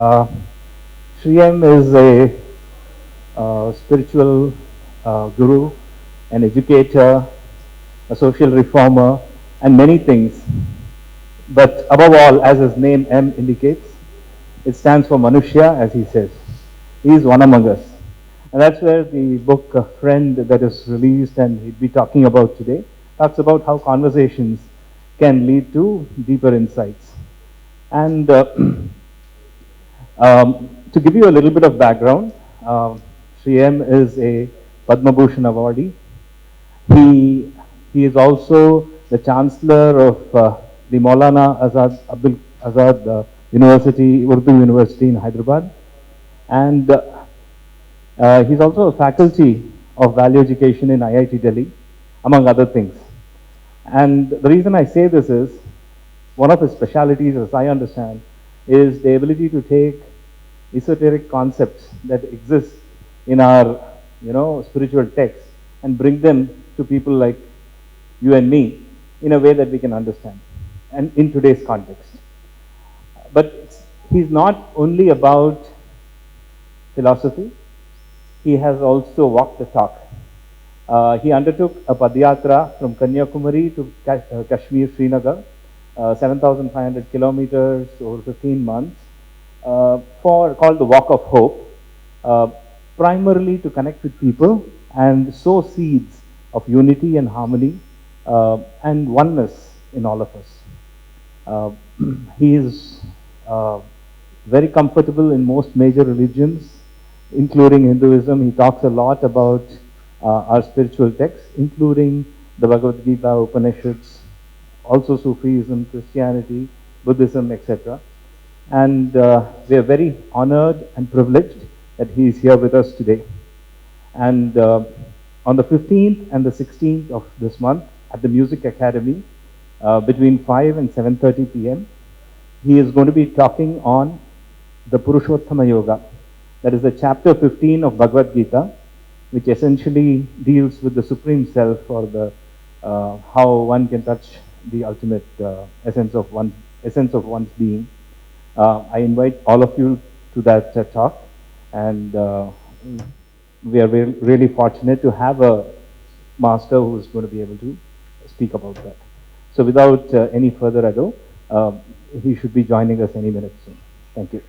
Uh, Sri M is a spiritual guru, an educator, a social reformer, and many things. But above all, as his name M indicates, it stands for Manushya, as he says. He is one among us. And that's where the book Friend that is released and he'd be talking about today talks about how conversations can lead to deeper insights. And to give you a little bit of background, Sri M is a Padma Bhushan awardee. He, he is also the Chancellor of the Maulana Azad Abdul Azad University, Urdu University in Hyderabad. And he's also a faculty of value education in IIT Delhi, among other things. And the reason I say this is one of his specialities, as I understand, is the ability to take esoteric concepts that exist in our, spiritual texts and bring them to people like you and me in a way that we can understand and in today's context. But he's not only about philosophy, he has also walked the talk. He undertook a Padyatra from Kanyakumari to Kashmir, Srinagar, 7,500 kilometers over 15 months, called the Walk of Hope, primarily to connect with people and sow seeds of unity and harmony and oneness in all of us. He is very comfortable in most major religions, including Hinduism. He talks a lot about our spiritual texts, including the Bhagavad Gita, Upanishads, also Sufism, Christianity, Buddhism, etc. And we are very honored and privileged that he is here with us today. And on the 15th and the 16th of this month at the Music Academy, between 5 and 7:30 p.m., he is going to be talking on the Purushottama Yoga. That is the chapter 15 of Bhagavad Gita, which essentially deals with the Supreme Self, or the how one can touch the ultimate essence of one's being. I invite all of you to that talk, and we are really fortunate to have a master who is going to be able to speak about that. So without any further ado, he should be joining us any minute soon. Thank you.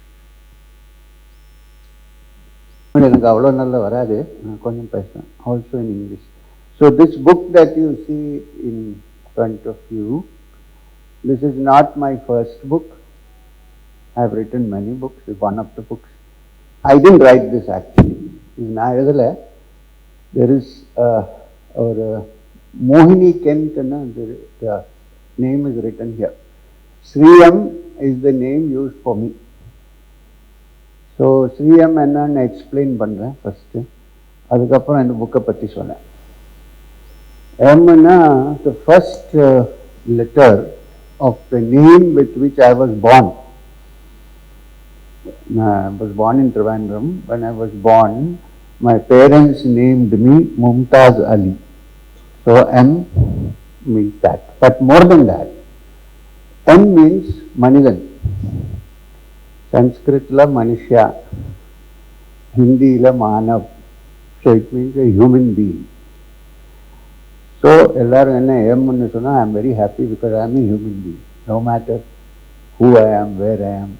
எனக்கு அவ்வளோ நல்லா வராது, நான் கொஞ்சம் பேசுகிறேன். Also in English. So this book that you see in front of you, this is not my first book. I have written many books. One of the books I didn't write this actually. இது நான் எழுதலை. There is ஒரு மோகினி கென்ட்னு the name is written here. Sri M is the name use for me. So Sri M என்னன்னு explain பண்ணுறேன் first, அதுக்கப்புறம் இந்த புக்கை பற்றி சொன்னேன். எம்னா the first letter of the name with which I was born. I was born in Trivandrum. When I was born, my parents named me Mumtaz Ali. So M means that. But more than that, M means Manidan. Sanskritla Manushya, Hindila Manav. So it means a human being. So ellarum enna M nu sonna, I am very happy because I am a human being. No matter who I am, where I am,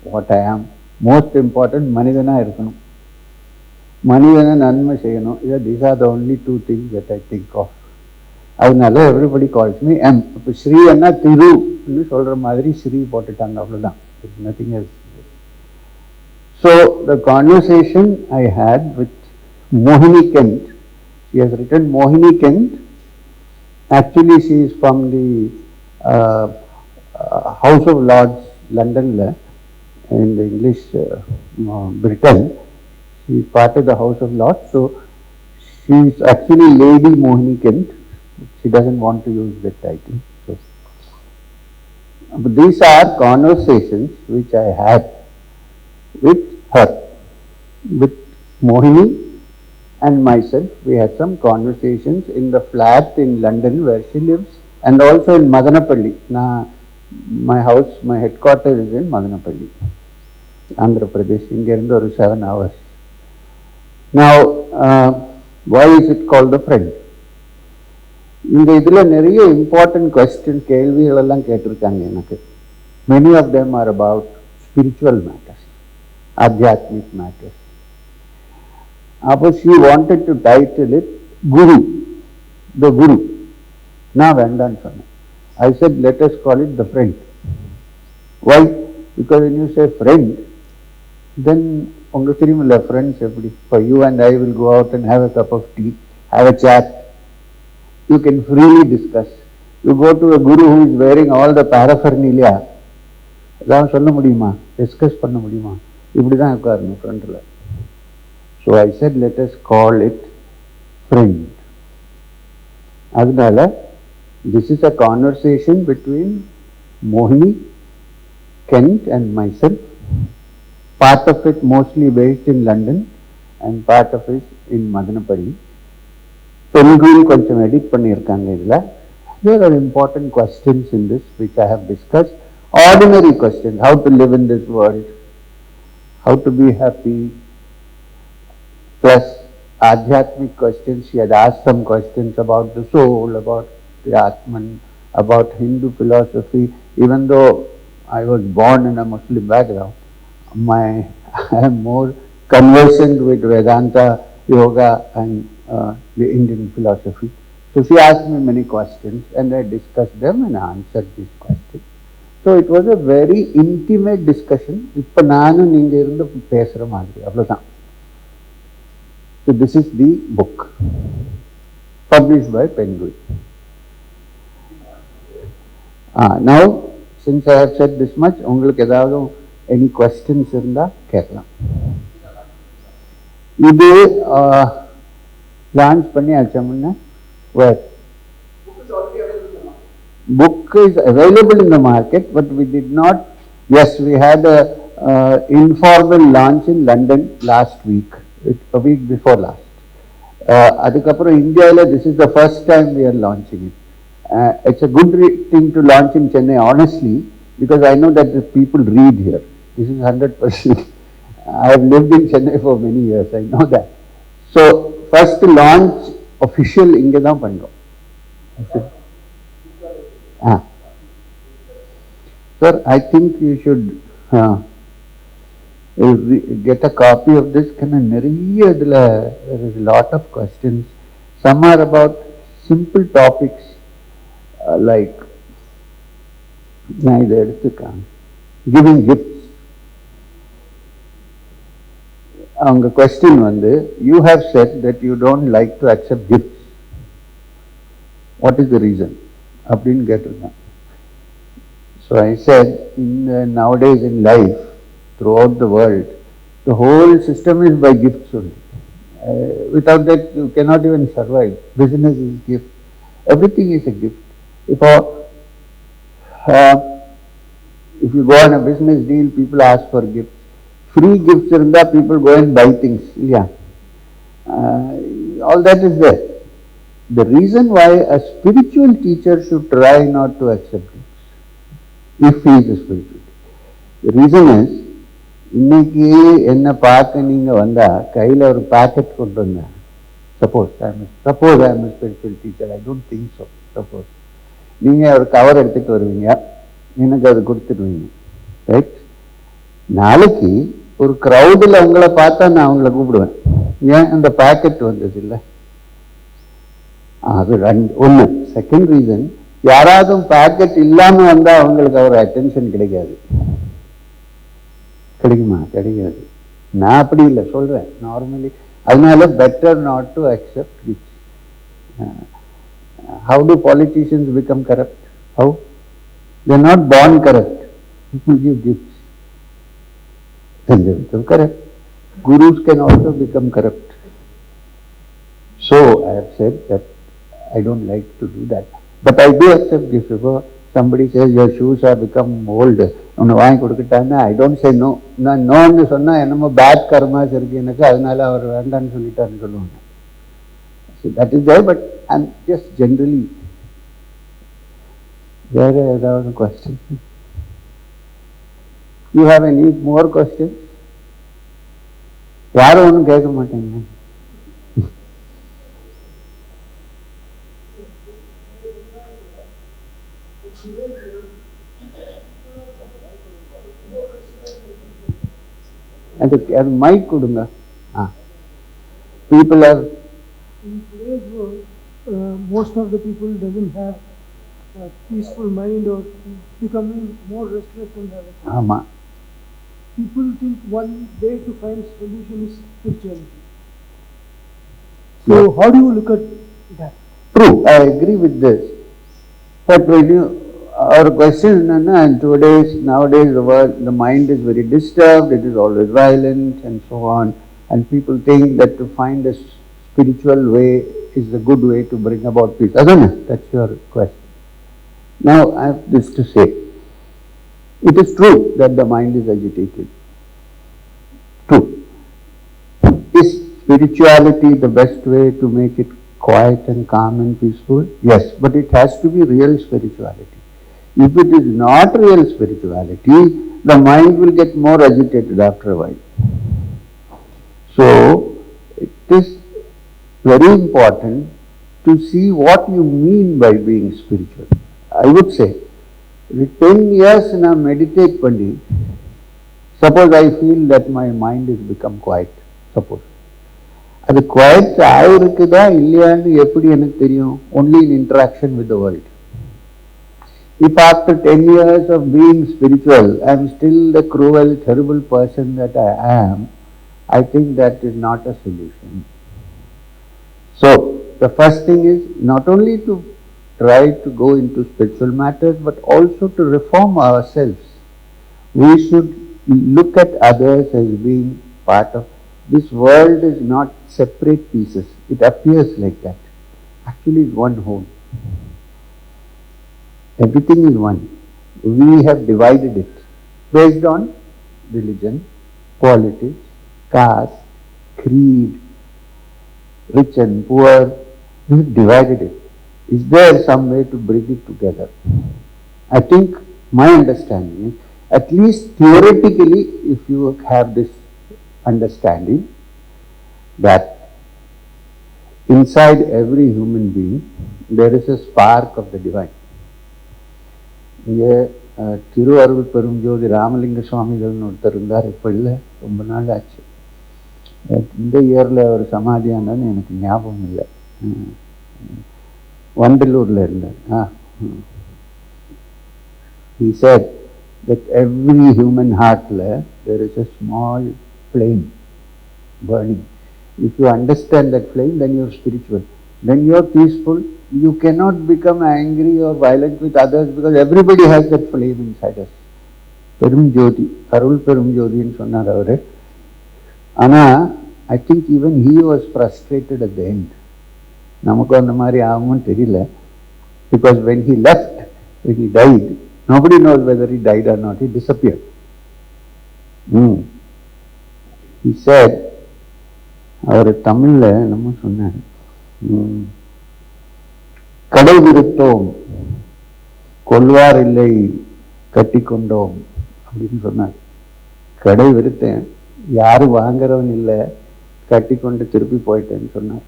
what I am. Most important, Manidana irukkanum. Manidana nanma seyanum. These are the only two things that I think of. Adunala everybody calls me M. Appo Sri enna Thiru nu solra madri Sri pottanga, avladhan. There is nothing else. So the conversation I had with Mohini Kent, she has written Mohini Kent. Actually she is from the House of Lords, London, in the English Britain. She is part of the House of Lords. So she is actually Lady Mohini Kent. She doesn't want to use that title. So, but these are conversations which I had with her, with Mohini and myself. We had some conversations in the flat in London where she lives, and also in Madanapalli. My house, my headquarters is in Madanapalli. Andhra Pradesh, இங்கிருந்து ஒரு 7 hours. Now, why is it called the friend? இந்த இதில் நிறைய important question கேள்விகள் எல்லாம் கேட்டிருக்காங்க எனக்கு. Many of them are about spiritual matters, adhyatmic matters. அப்போ she wanted to title it Guru, the Guru. நான் வேண்டான்னு சொன்னேன். I said let us call it the friend. Why? Because when you say friend, then உங்களுக்கு தெரியுமில்ல friends எப்படி. For you and I will go out and have a cup of tea, have a chat. You can freely discuss. You go to a guru who is wearing all the paraphernalia. ஏதாவது சொல்ல முடியுமா, discuss பண்ண முடியுமா? இப்படி தான் உட்காரணும் ஃப்ரெண்டில். So I said let us call it friend. அதனால this is a conversation between மோகினி, Kent and myself. Part of it mostly based in London and part of it in Madanapalli. Penguin கொஞ்சம் edit பண்ணியிருக்காங்க இதில். There are important questions in this which I have discussed. Ordinary questions, how to live in this world, how to be happy, plus adhyatmic questions. She had asked some questions about the soul, about the Atman, about Hindu philosophy. Even though I was born in a Muslim background, I am more conversant with Vedanta, yoga and the Indian philosophy. So she asked me many questions and I discussed them and answered these questions. So it was a very intimate discussion. இப்போ நானும் நீங்க இருந்து பேசுற மாதிரி அவ்வளவுதான். So this is the book published by Penguin. Now since I have said this much, உங்களுக்கு ஏதாவது any questions இருந்தா கேட்கலாம். இது லான்ச் பண்ணி ஆச்சோம்னா where book is available in the market, but we did not. Yes, we had a informal launch in London last week, a week before last. அதுக்கப்புறம் இந்தியாவில் this is the first time we are launching it. It's a good thing to launch in Chennai, honestly, because I know that the people read here. This is 100%. I have lived in Chennai for many years. I know that. So first launch official இங்கே தான் பண்ணுறோம். Sir, I think you should get a copy of this. நிறைய இதில் there is a lot of questions. Some are about simple topics like நான் இதை எடுத்துக்கிறேன், giving gifts. அவங்க question வந்து, you have said that you don't like to accept gifts. What is the reason? அப்படின்னு கேட்டிருந்தேன். So I said, nowadays in life, throughout the world, the whole system is by gifts only. Without that you cannot even survive. Business is gift. Everything is a gift. If you go on a business deal, people ask for gifts. Free gifts irundha, people go and buy things. Yeah. All that is there. The reason why a spiritual teacher should try not to accept gifts, if he is a spiritual teacher. The reason is, இன்னைக்கு என்ன பார்க்க நீங்க வந்தா கையில ஒரு packet கொண்டு வந்தா, suppose I am a spiritual teacher, I don't think so. Suppose நீங்க ஒரு கவர் எடுத்துட்டு வருவீங்க, எனக்கு அது கொடுத்துடுவீங்க, ரைட்? நாளைக்கு ஒரு கிரௌடில் உங்களை பார்த்தா நான் அவங்கள கூப்பிடுவேன், ஏன் அந்த பாக்கெட் வந்தது இல்லை. அது ஒன்று. செகண்ட் ரீசன், யாராவது பாக்கெட் இல்லாம வந்தா அவங்களுக்கு அவர் அட்டென்ஷன் கிடைக்காது. கிடைக்குமா? கிடைக்காது. நான் அப்படி இல்லை சொல்றேன், நார்மலி. அதனால better not to accept gifts. How do politicians become corrupt? How? They are not born corrupt. People give gifts and they become corrupt. Gurus can also become corrupt. So I have said that I don't like to do that. But I do accept gifts. If somebody says your shoes have become old, ஒன்று வாங்கி கொடுத்துட்டாங்கன்னா I don't say no. நான் நோன்னு சொன்னால் என்னமோ bad karmas இருக்கு எனக்கு, அதனால அவர் வேண்டான்னு சொல்லிட்டாருன்னு சொல்லுவாங்க. So that is there, but I'm just generally. வேற ஏதாவது question? You have any more questions? யாரும் ஒன்றும் கேட்க மாட்டேங்க. அது மைக் கொடுங்க. People have. In today's world, most of the people doesn't have a peaceful mind or becoming more restless and everything. ஆமா. People think one way to find solution is spirituality. So Yeah. how do you look at that? True, I agree with this. But when you, our question nowadays the world, the mind is very disturbed, it is always violent and so on, and people think that to find a spiritual way is the good way to bring about peace. Again, that's your question. Now I have this to say. It is true that the mind is agitated. True. Is spirituality the best way to make it quiet and calm and peaceful? Yes, but it has to be real spirituality. If it is not real spirituality, the mind will get more agitated after a while. So, it is very important to see what you mean by being spiritual. I would say, with 10 years now meditate panni, suppose I feel that my mind has become quiet, suppose. அது quite ஆயிருக்குதா இல்லையான்னு எப்படி எனக்கு தெரியும்? Only in interaction with the world. If after 10 years of being spiritual, I am still the cruel, terrible person that I am, I think that is not a solution. So, the first thing is not only to try to go into spiritual matters, but also to reform ourselves. We should look at others as being part of this world. Is not separate pieces. It appears like that. Actually, it's one whole. Everything is one. We have divided it based on religion, politics, caste, creed, rich and poor. We have divided it. Is there some way to bring it together? I think my understanding is, at least theoretically, if you have this understanding that inside every human being there is a spark of the divine. இங்கே திருவருள் பெருஞ்சோதி ராமலிங்க சுவாமிகள்னு ஒருத்தர் இருந்தார். இப்போ இல்லை, ரொம்ப நாள் ஆச்சு. இந்த இயரில் ஒரு சமாதியானன்னு எனக்கு ஞாபகம் இல்லை. வண்டலூரில் இருந்தார். He said that every human heart there is a small flame burning. If you understand that flame, then you are spiritual. Then you are peaceful. You cannot become angry or violent with others because everybody has that flame inside us. Perumjodi, Arul Perumjodi ன்னு சொன்னார் அவரு. ஆனால் I think even he was frustrated at the end. நமக்கு அந்த மாதிரி ஆகும்னு தெரியல. Because when he left, when he died, nobody knows whether he died or not. He disappeared. He said, அவர் தமிழ்ல நம்ம சொன்னார், கடை விருத்தோம் கொள்வார் இல்லை கட்டி கொண்டோம் அப்படின்னு சொன்னார். கடை விருத்தேன், யாரும் வாங்குறவன் இல்லை, கட்டி கொண்டு திருப்பி போயிட்டேன்னு சொன்னார்.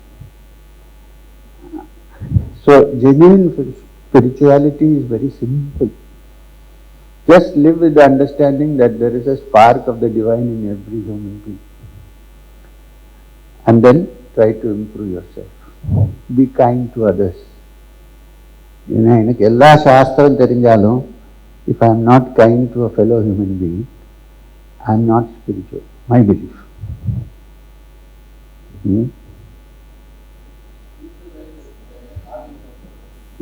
So genuine spirituality is very simple. Just live with the understanding that there is a spark of the divine in every human being. And then try to improve yourself. Be kind to others. ஏன்னா எனக்கு எல்லா சாஸ்திரம் தெரிஞ்சாலும் if I am not kind to a fellow human being, I am not spiritual. My belief.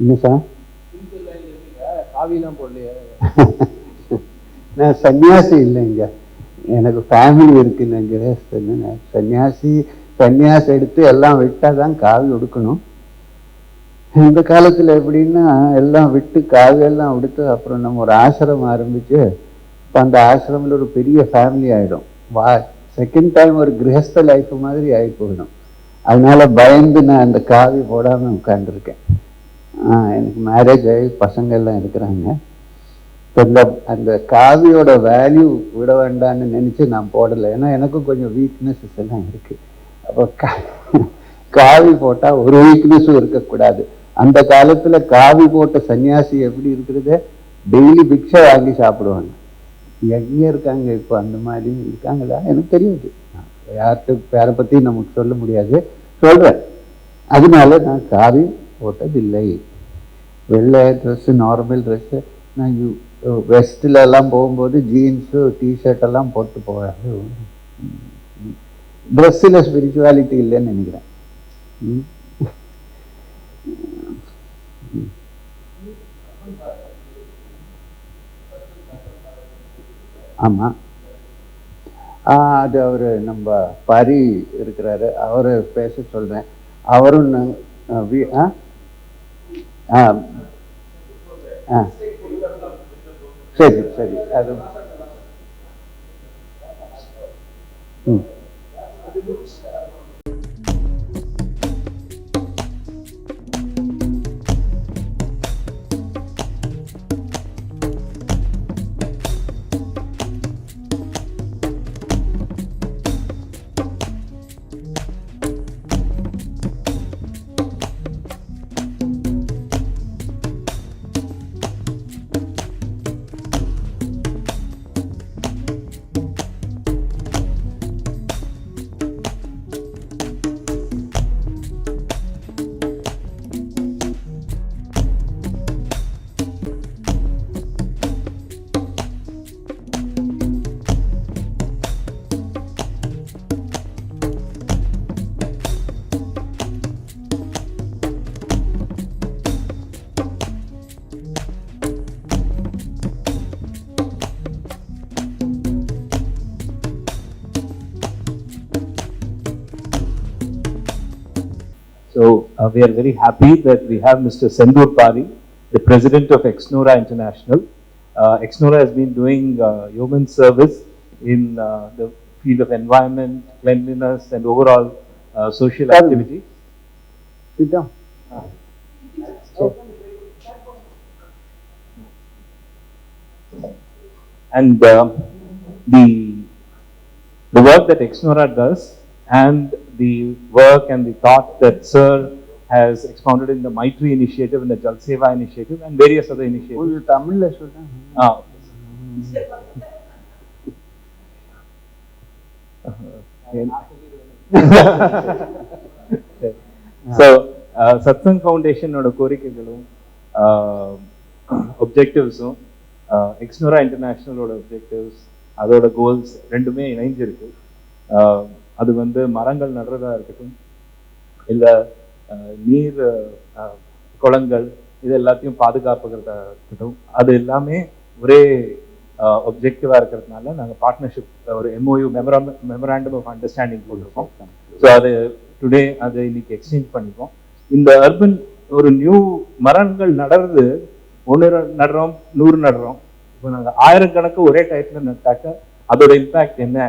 என்ன sir? காவிலாம் போடலையே. நான் சன்னியாசி இல்லைங்க, எனக்கு ஃபேமிலி இருக்குன்னு. சன்னியாசி எடுத்து எல்லாம் விட்டால் தான் காவி உடுக்கணும். இந்த காலத்தில் எப்படின்னா எல்லாம் விட்டு காவியெல்லாம் உடுத்து அப்புறம் நம்ம ஒரு ஆசிரமம் ஆரம்பித்து இப்போ அந்த ஆசிரமில் ஒரு பெரிய ஃபேமிலி ஆகிடும். செகண்ட் டைம் ஒரு கிரகஸ்த லைஃப் மாதிரி ஆகி போயிடும். அதனால பயந்து நான் அந்த காவி போடாமல் உட்காந்துருக்கேன். எனக்கு மேரேஜ் ஆகி பசங்கள்லாம் இருக்கிறாங்க. அந்த காவியோட வேல்யூ விட வேண்டான்னு நினச்சி நான் போடலை. ஏன்னா எனக்கும் கொஞ்சம் வீக்னஸஸ் எல்லாம் இருக்குது. அப்போ காவி போட்டால் ஒரு வீக்னஸும் இருக்கக்கூடாது. அந்த காலத்தில் காவி போட்ட சன்னியாசி எப்படி இருக்கிறது, டெய்லி பிக்ஷை வாங்கி சாப்பிடுவாங்க. எங்கே இருக்காங்க இப்போ அந்த மாதிரி இருக்காங்களா எனக்கு தெரியாது. யார்கிட்ட பேரை பற்றி நமக்கு சொல்ல முடியாது, சொல்கிறேன். அதனால நான் காவி போட்டதில்லை. வெள்ளை ட்ரெஸ்ஸு, நார்மல் ட்ரெஸ்ஸு, நான் வெஸ்ட்லலாம் போகும்போது ஜீன்ஸு டிஷர்ட் எல்லாம் போட்டு போவாங்க. ட்ரெஸ்ஸில் ஸ்பிரிச்சுவாலிட்டி இல்லைன்னு நினைக்கிறேன். ஆமாம், அது அவர் நம்ம பாரி இருக்கிறாரு, அவர் பேச சொல்கிறேன். அவரும் சரி சரி, அது So we are very happy that we have Mr. Sendur Pari, the president of Exnora International. Exnora has been doing human service in the field of environment, cleanliness, and overall social activities. Sit down. And the work that Exnora does, and the work and the thought that Sir has expounded in the Maitri initiative and the Jal Seva initiative and various other initiatives. Tamil So Satsang Foundation oda korikaigalum objectives Exnora International oda objectives adoda goals rendume இணைஞ்சிருக்கு. அது வந்து மரங்கள் நடுறதா இருக்கட்டும், இல்லை நீர் குளங்கள் இது எல்லாத்தையும் பாதுகாப்புகிறதா இருக்கட்டும், அது எல்லாமே ஒரே ஒப்ஜெக்டிவாக இருக்கிறதுனால நாங்கள் பார்ட்னர்ஷிப் ஒரு MOU மெமராண்டம் ஆஃப் அண்டர்ஸ்டாண்டிங் போட்டிருக்கோம். ஸோ அது டுடே அதை இன்னைக்கு எக்ஸ்சேஞ்ச் பண்ணிப்போம். இந்த அர்பன் ஒரு நியூ மரங்கள் நடுறது, 1 நடுறோம் 100 நடுறோம், இப்போ நாங்கள் 1000 கணக்கு ஒரே டயத்தில் நட்டாக்க அதோட இம்பேக்ட் என்ன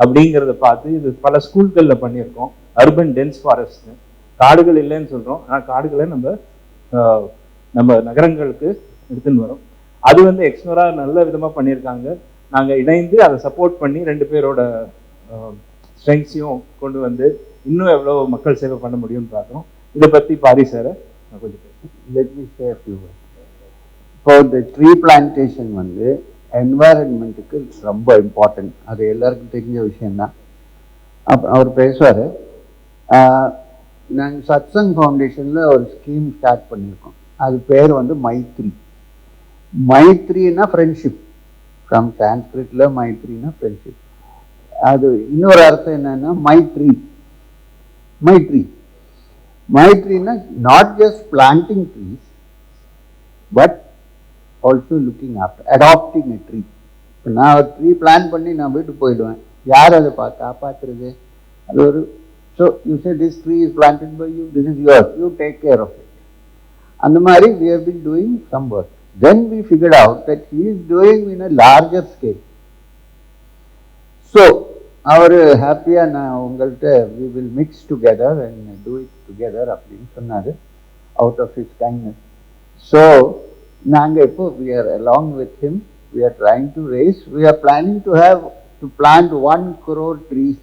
அப்படிங்கிறத பார்த்து இது பல ஸ்கூல்களில் பண்ணியிருக்கோம். அர்பன் டென்ஸ் ஃபாரஸ்ட், காடுகள் இல்லைன்னு சொல்கிறோம், ஆனால் காடுகளை நம்ம நகரங்களுக்கு எடுத்துன்னு வரோம். அது வந்து எக்ஸ்னோரா நல்ல விதமாக பண்ணியிருக்காங்க. நாங்கள் இணைந்து அதை சப்போர்ட் பண்ணி 2 பேரோட ஸ்ட்ரெங்ஸையும் கொண்டு வந்து இன்னும் எவ்வளோ மக்கள் சேவை பண்ண முடியும்னு பார்க்குறோம். இதை பற்றி பாரி சாரை நான் கொஞ்சம் பேசுகிறேன். Let me say a few words. இப்போ இந்த ட்ரீ பிளான்டேஷன் வந்து என்வாயன்மெண்ட்டுக்கு ரொம்ப இம்பார்ட்டன்ட். அது எல்லாருக்கும் தெரிஞ்ச விஷயந்தான். அவர் பேசுவார். நாங்கள் சத்சங் ஃபவுண்டேஷனில் ஒரு ஸ்கீம் ஸ்டார்ட் பண்ணியிருக்கோம். அது பேர் வந்து மைத்ரி. மைத்ரின்னா ஃப்ரெண்ட்ஷிப். ஃப்ரம் சான்ஸ்கிரிட்டில் மைத்ரினா ஃப்ரெண்ட்ஷிப். அது இன்னொரு அர்த்தம் என்னன்னா மைத்ரி. மைத்ரினா not just planting trees but also looking after adopting a tree. இப்போ நான் ஒரு ட்ரீ பிளான் பண்ணி நான் வீட்டுக்கு போயிடுவேன், யார் அதை காப்பாற்றுறது? அது ஒரு so you say this tree is planted by you, this is yours, you take care of it. அந்த மாதிரி we have been doing some work. Then we figured out that he is doing in a larger scale. So அவர் ஹாப்பியாக நான் உங்கள்கிட்ட we will mix together and do it together அப்படின்னு சொன்னார், out of his kindness. So நாங்க இப்போ we are along with him, we are trying to raise, we are planning to plant 1 crore trees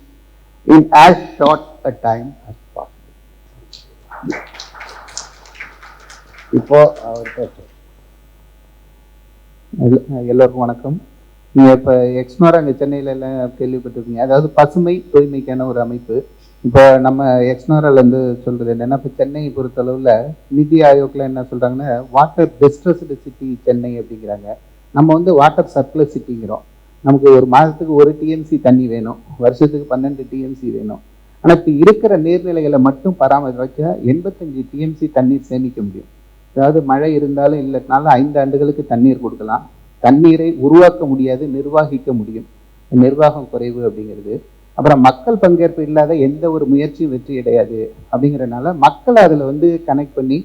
in as short a time as possible. இப்போ அவர்கிட்ட எல்லோருக்கும் வணக்கம். நீங்கள் இப்போ எக்ஸ்னோரா அங்கே சென்னையில் எல்லாம் கேள்விப்பட்டிருக்கீங்க. அதாவது பசுமை தூய்மைக்கான ஒரு அமைப்பு. இப்போ நம்ம எக்ஸ்னோராலேருந்து சொல்கிறது என்னென்னா, இப்போ சென்னையை பொறுத்தளவில் நிதி ஆயோக்கில் என்ன சொல்கிறாங்கன்னா, வாட்டர் டிஸ்ட்ரெஸ்டு சிட்டி சென்னை அப்படிங்கிறாங்க. நம்ம வந்து வாட்டர் சர்ப்ளஸ் சிட்டிங்கிறோம். நமக்கு ஒரு மாதத்துக்கு 1 டிஎம்சி தண்ணி வேணும், வருஷத்துக்கு 12 டிஎம்சி வேணும். ஆனால் இப்போ இருக்கிற நீர்நிலைகளை மட்டும் பராமரிச்சா 85 டிஎம்சி தண்ணீர் சேமிக்க முடியும். அதாவது மழை இருந்தாலும் இல்லைனாலும் 5 ஆண்டுகளுக்கு தண்ணீர் கொடுக்கலாம். தண்ணீரை உருவாக்க முடியாது, நிர்வாகிக்க முடியும். நிர்வாகம் குறைவு அப்படிங்கிறது. அப்புறம் மக்கள் பங்கேற்பு இல்லாத எந்த ஒரு முயற்சியும் வெற்றி அடையாது அப்படிங்கிறனால மக்களை அதில் வந்து கனெக்ட் பண்ணி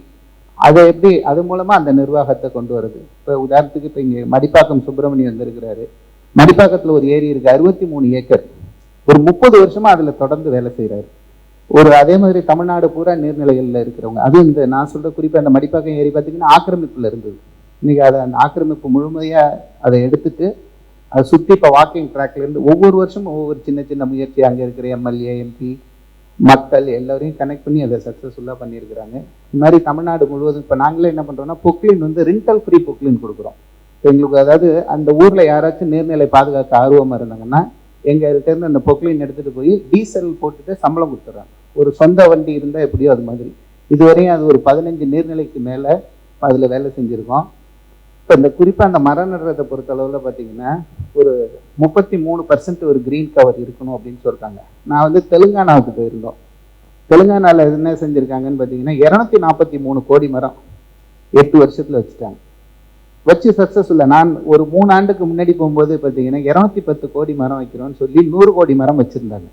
அதை எப்படி அது மூலமாக அந்த நிர்வாகத்தை கொண்டு வருது. இப்போ உதாரணத்துக்கு இப்போ இங்கே மடிப்பாக்கம் சுப்பிரமணியம் வந்திருக்கிறாரு. மடிப்பாக்கத்தில் ஒரு ஏரி இருக்குது, 63 ஏக்கர். ஒரு 30 வருஷமாக அதில் தொடர்ந்து வேலை செய்கிறாரு. அதே மாதிரி தமிழ்நாடு பூரா நீர்நிலைகளில் இருக்கிறவங்க, அதுவும் இந்த நான் சொல்கிற குறிப்பாக அந்த மடிப்பாக்கம் ஏரி பார்த்தீங்கன்னா ஆக்கிரமிப்பில் இருந்தது. இன்றைக்கி அதை அந்த ஆக்கிரமிப்பு முழுமையாக அதை எடுத்துட்டு அதை சுற்றி இப்போ வாக்கிங் ட்ராக்லேருந்து ஒவ்வொரு வருஷமும் ஒவ்வொரு சின்ன சின்ன முயற்சி அங்கே இருக்கிற எம்எல்ஏ எம்பி மக்கள் எல்லோரையும் கனெக்ட் பண்ணி அதை சக்ஸஸ்ஃபுல்லாக பண்ணியிருக்கிறாங்க. இந்த மாதிரி தமிழ்நாடு முழுவதும் இப்போ நாங்களே என்ன பண்ணுறோம்னா, பொக்லின் வந்து ரெண்டல் ஃப்ரீ பொக்லின் கொடுக்குறோம். இப்போ எங்களுக்கு அதாவது அந்த ஊரில் யாராச்சும் நீர்நிலை பாதுகாக்க ஆர்வமாக இருந்தாங்கன்னா எங்கள்கிட்டருந்து அந்த பொக்லின் எடுத்துகிட்டு போய் டீசல் போட்டுட்டு சம்பளம் கொடுத்துட்றாங்க. ஒரு சொந்த வண்டி இருந்தால் எப்படியோ அது மாதிரி. இதுவரையும் அது ஒரு 15 நீர்நிலைக்கு மேலே அதில் வேலை செஞ்சுருக்கோம். இப்போ இந்த குறிப்பாக அந்த மரம் நடுறதை பொறுத்தளவில் பார்த்தீங்கன்னா ஒரு 33% ஒரு க்ரீன் கவர் இருக்கணும் அப்படின்னு சொல்கிறாங்க. நான் வந்து தெலுங்கானாவுக்கு போயிருந்தோம். தெலுங்கானாவில் என்ன செஞ்சுருக்காங்கன்னு பார்த்தீங்கன்னா 243 கோடி மரம் 8 வருஷத்தில் வச்சு சக்ஸஸ் இல்லை. நான் ஒரு 3 ஆண்டுக்கு முன்னாடி போகும்போது பார்த்தீங்கன்னா 210 கோடி மரம் வைக்கிறோன்னு சொல்லி 100 கோடி மரம் வச்சுருந்தாங்க.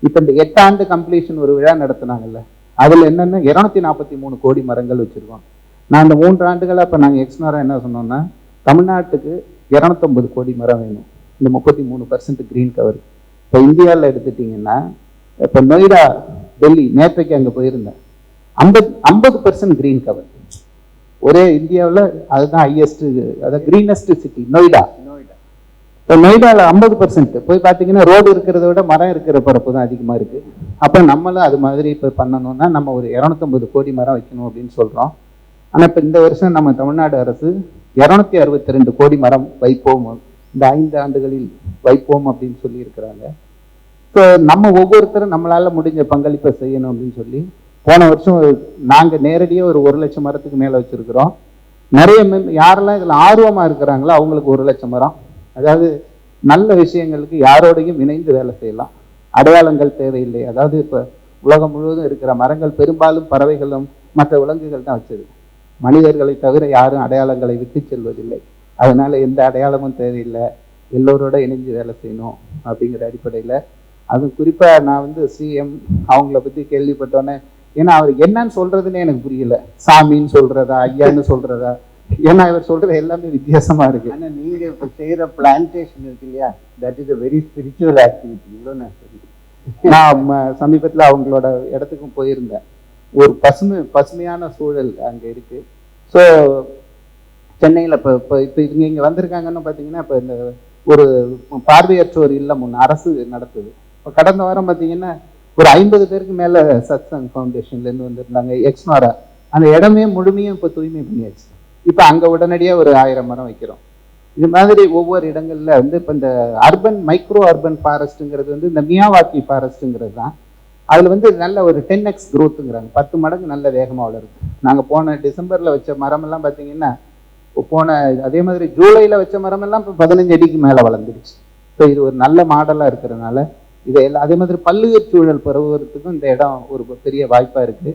இப்போ இந்த 8 ஆண்டு கம்ப்ளீஷன் ஒரு விழா நடத்துனாங்கல்ல, அதில் என்னென்னா 243 கோடி மரங்கள் வச்சுருக்கோம். நான் அந்த 3 ஆண்டுகளாக இப்போ நாங்கள் எக்ஸ்னோரா என்ன சொன்னோம்னா, தமிழ்நாட்டுக்கு 250 கோடி மரம் வேணும் இந்த 33% க்ரீன் கவர். இப்போ இந்தியாவில் எடுத்துட்டிங்கன்னா இப்போ நொய்டா, டெல்லி, நேற்றைக்கு அங்கே போயிருந்தேன், 50% க்ரீன் கவர். ஒரே இந்தியாவில் அதுதான் ஹையஸ்ட், அதாவது க்ரீனஸ்ட் சிட்டி நொய்டா. இப்போ நொய்டாவில் 50% போய் பார்த்தீங்கன்னா ரோடு இருக்கிறத விட மரம் இருக்கிற பரப்பு தான் அதிகமாக இருக்குது. அப்போ நம்மளும் அது மாதிரி இப்போ பண்ணணும்னா நம்ம ஒரு 250 கோடி மரம் வைக்கணும் அப்படின்னு சொல்கிறோம். ஆனால் இப்போ இந்த வருஷம் நம்ம தமிழ்நாடு அரசு 262 கோடி மரம் வைப்போம், இந்த 5 ஆண்டுகளில் வைப்போம் அப்படின்னு சொல்லியிருக்கிறாங்க. ஸோ நம்ம ஒவ்வொருத்தரும் நம்மளால் முடிஞ்ச பங்களிப்பை செய்யணும் அப்படின்னு சொல்லி போன வருஷம் நாங்கள் நேரடியாக ஒரு 1 லட்சம் மரத்துக்கு மேலே வச்சுருக்கிறோம். நிறைய யாரெல்லாம் இதில் ஆர்வமாக இருக்கிறாங்களோ அவங்களுக்கு 1 லட்சம் மரம். அதாவது நல்ல விஷயங்களுக்கு யாரோடையும் இணைந்து வேலை செய்யலாம், அடையாளங்கள் தேவையில்லை. அதாவது இப்போ உலகம் முழுவதும் இருக்கிற மரங்கள் பெரும்பாலும் பறவைகளும் மற்ற விலங்குகள் தான் வச்சது. மனிதர்களை தவிர யாரும் அடையாளங்களை விட்டு செல்வதில்லை. அதனால எந்த அடையாளமும் தேவையில்லை, எல்லோரோட இணைஞ்சு வேலை செய்யணும் அப்படிங்கிற அடிப்படையில். அது குறிப்பாக நான் வந்து சிஎம் அவங்கள பற்றி கேள்விப்பட்டோன்னே, ஏன்னா அவர் என்னன்னு சொல்றதுன்னு எனக்கு புரியல. சாமின்னு சொல்றதா, ஐயான்னு சொல்றதா, ஏன்னா இவர் சொல்றது எல்லாமே வித்தியாசமா இருக்கு. ஆனால் நீங்க இப்போ செய்கிற பிளான்டேஷன் இருக்கு இல்லையா, that is a very spiritual activity. இவ்வளோ நான் நான் சமீபத்தில் அவங்களோட இடத்துக்கும் போயிருந்தேன். ஒரு பசுமையான சூழல் அங்கே இருக்கு. ஸோ சென்னையில் இப்போ இங்கே வந்திருக்காங்கன்னு பார்த்தீங்கன்னா, இப்போ இந்த ஒரு பார்வையற்றோர் இல்லம் ஒன்று அரசு நடத்துது. இப்போ கடந்த வாரம் பார்த்தீங்கன்னா ஒரு 50 பேருக்கு மேலே சத்சங் ஃபவுண்டேஷன்லேருந்து வந்திருந்தாங்க எக்ஸ்னோரா. அந்த இடமே முழுமையும் இப்போ தூய்மை பண்ணியாச்சு. இப்போ அங்கே உடனடியாக ஒரு 1000 மரம் வைக்கிறோம். இது மாதிரி ஒவ்வொரு இடங்களில் வந்து இப்போ இந்த அர்பன் மைக்ரோ அர்பன் ஃபாரஸ்ட்டுங்கிறது வந்து இந்த மியாவாக்கி ஃபாரஸ்ட்டுங்கிறது தான். அதில் வந்து நல்ல ஒரு 10x க்ரோத்துங்கிறாங்க, 10 மடங்கு நல்ல வேகமாக வளருது. நாங்கள் போன டிசம்பரில் வச்ச மரமெல்லாம் பார்த்தீங்கன்னா அதே மாதிரி ஜூலையில் வச்ச மரமெல்லாம் இப்போ 15 அடிக்கு மேலே வளர்ந்துருச்சு. ஸோ இது ஒரு நல்ல மாடலாக இருக்கிறதுனால இதை எல்லாம் அதே மாதிரி பல்லுயிர் சூழல் பரவுவதற்கும் இந்த இடம் ஒரு பெரிய வாய்ப்பாக இருக்குது.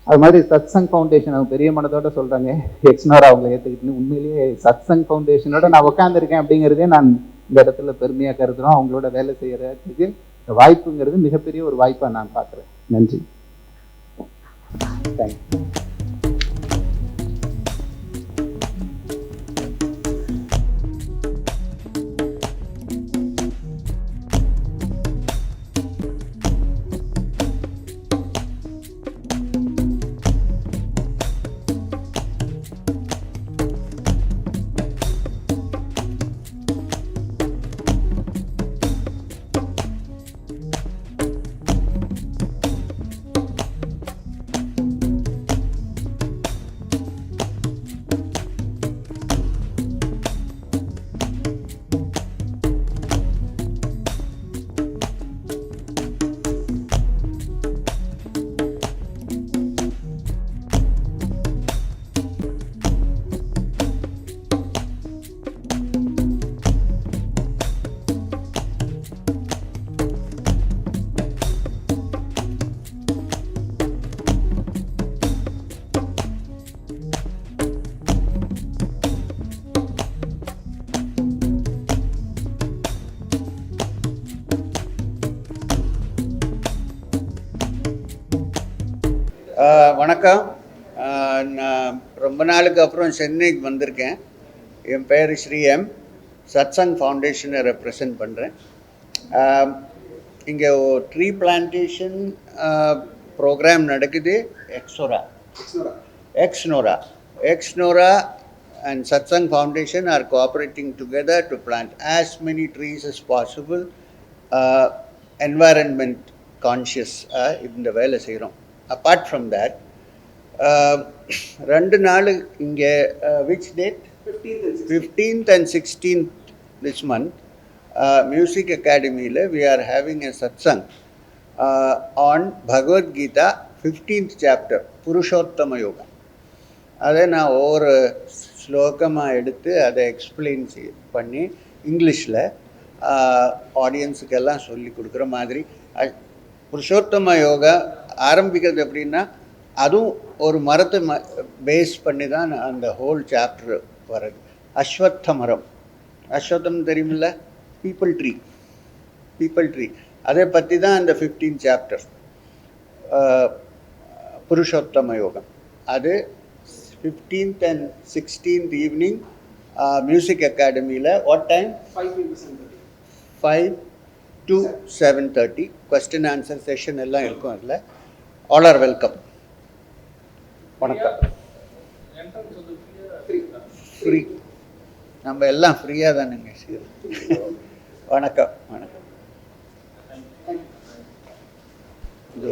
அது மாதிரி சத்சங் ஃபவுண்டேஷன் அவங்க பெரிய மனதோட சொல்கிறாங்க, எக்ஸ்னோரா அவங்களை ஏற்றுக்கிட்டு. உண்மையிலேயே சத்சங் ஃபவுண்டேஷனோட நான் உட்காந்துருக்கேன் அப்படிங்கிறதே நான் இந்த இடத்துல பெருமையாக கருதுகிறோம். அவங்களோட வேலை செய்கிறதுக்கு இந்த வாய்ப்புங்கிறது மிகப்பெரிய ஒரு வாய்ப்பாக நான் பார்க்குறேன். நன்றி. தேங்க்யூ. வணக்கம். நான் ரொம்ப நாளுக்கு அப்புறம் சென்னைக்கு வந்திருக்கேன். என் பேர் ஸ்ரீ எம். சத்சங் ஃபவுண்டேஷனை ரெப்ரசன்ட் பண்ணுறேன். இங்கே ட்ரீ பிளான்டேஷன் ப்ரோக்ராம் நடக்குது. Exnora and Satsang Foundation are cooperating together to plant as many trees as possible, environment conscious இந்த வேலை செய்கிறோம். Apart from that, 2 நாள் இங்கே which date? 15th and 16th this month, Music Academy we are having a satsang on Bhagavad Gita 15th chapter, Purushottama Yoga. அதை நான் ஒவ்வொரு ஸ்லோகமாக எடுத்து அதை எக்ஸ்பிளைன் பண்ணி இங்கிலீஷில் ஆடியன்ஸுக்கெல்லாம் சொல்லி கொடுக்குற மாதிரி. புருஷோத்தம யோகா ஆரம்பிக்கிறது எப்படின்னா, அதுவும் ஒரு மரத்தை பேஸ் பண்ணி தான் அந்த ஹோல் சாப்டர் வருது. அஸ்வத்த மரம், அஸ்வத்தம் தெரியுமில்ல, பீப்பிள் ட்ரீ, அதை பற்றி தான் அந்த 15th சாப்டர் புருஷோத்தம யோகம். அது 15th and 16th evening, Music Academy what time? 5 to 7:30. Question answer session எல்லாம் இருக்கும். அதில் all are welcome. வணக்கம். ஃப்ரீ, நம்ம எல்லாம் ஃப்ரீயாக தானுங்க. வணக்கம். இது